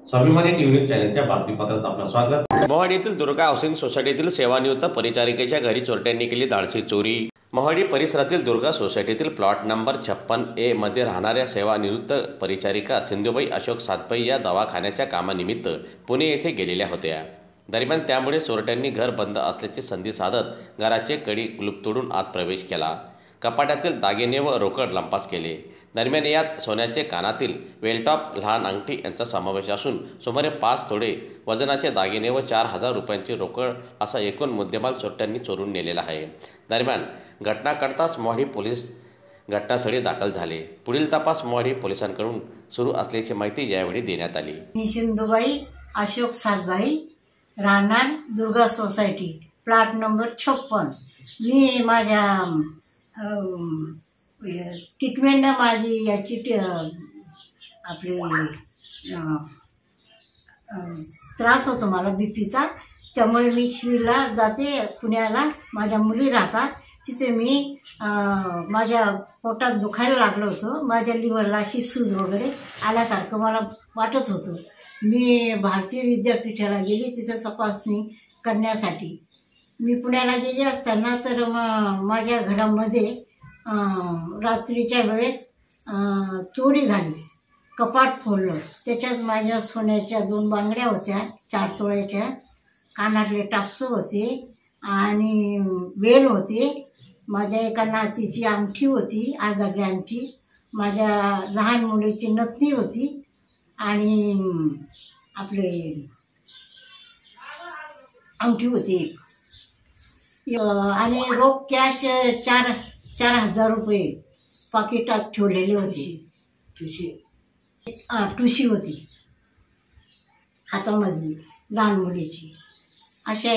स्वाभिमानी न्यूज चॅनलच्या बातमीपत्रात आपलं स्वागत। मोहाडी येथील दुर्गा हाऊसिंग सोसायटीतील सेवानिवृत्त परिचारिकेच्या घरी चोरट्यांनी केली धाडसी चोरी। मोहाडी परिसरातील दुर्गा सोसायटीतील प्लॉट नंबर 56A मध्ये राहणाऱ्या सेवानिवृत्त परिचारिका सिंधुबाई अशोक सातबाई या दवाखान्याच्या कामानिमित्त पुणे येथे गेलेल्या होत्या। दरम्यान त्यामुळे चोरट्यांनी घर बंद असल्याची संधी साधत घराचे कडी कुलूप तोडून आत प्रवेश केला। कपाटातील दागिने व रोकड लंपास केले। दरम्यान यात सोन्याचे कानातील, वेलटॉप, लहान अंगठी यांचा समावेश असून सुमारे 5 तोडे वजनाचे दागिने व 4,000 रुपयांची रोकड असा एकूण मुद्देमाल चोरट्यांनी चोरून नेलेला आहे। दरम्यान घटना कळताच मोहाडी पोलीस घटनास्थळी दाखल झाले। पुढील तपास मोहाडी पोलिसांकडून सुरू असल्याची माहिती यावेळी देण्यात आली। मी सिंधुबाई अशोक सातबाई, राहणार दुर्गा सोसायटी, प्लॉट नंबर 56। मी माझ्या ट्रीटमेंट माझी याची आपले त्रास होतो मला बीपीचा, त्यामुळे मी शिवीला जाते पुण्याला। माझ्या मुली राहतात तिथे। मी माझ्या पोटात दुखायला लागलं होतं, माझ्या लिव्हरला अशी सूज वगैरे आल्यासारखं मला वाटत होतं। मी भारतीय विद्यापीठाला गेली तिथं तपासणी करण्यासाठी। मी पुण्याला गेली असताना तर माझ्या घरामध्ये रात्रीच्या वेळेस चोरी झाली। कपाट फोडलं, त्याच्यात माझ्या सोन्याच्या 2 बांगड्या होत्या, 4 तोळ्याच्या, कानातले टाप्स होते आणि वेल होते, माझ्या एका नातीची अंगठी होती 1/2 ग्रॅमची, माझ्या लहान मुलीची नथनी होती आणि आपले अंगठी होती एक, आणि रोख कॅश 4,000 रुपये पाकिटात ठेवलेले होते। ठुशी होती हातामधली लहान मुलीची। अशा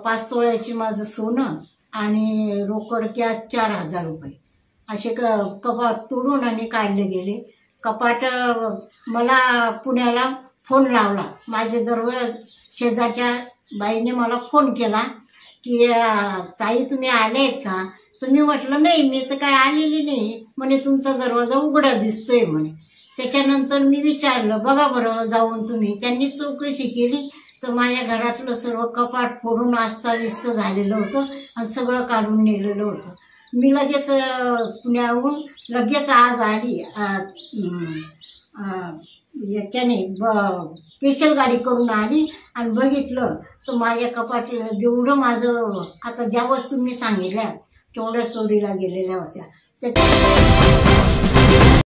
5 तोळ्याची माझं सोनं आणि रोकड कॅश 4,000 रुपये असे कपाट तोडून आणि काढले गेले। कपाट मला पुण्याला फोन लावला, माझे दरवेळ शेजारच्या बाईने मला फोन केला की ताई तुम्ही आले आहेत का? तर मी म्हटलं नाही, मी तर काय आलेली नाही। म्हणे तुमचा दरवाजा उघडा दिसतोय म्हणे। त्याच्यानंतर मी विचारलं बघा बरं जाऊन तुम्ही। त्यांनी चौकशी केली तर माझ्या घरातलं सर्व कपाट फोडून अस्ताव्यस्त झालेलं होतं आणि सगळं काढून नेलेलं होतं। मी लगेच पुण्याहून लगेच आज आली, याच्याने स्पेशल गाडी करून आली आणि बघितलं तर माझ्या कपाट जेवढं माझं आता ज्या वस्तू मी सांगितल्या तेवढ्या चोरीला गेलेल्या होत्या।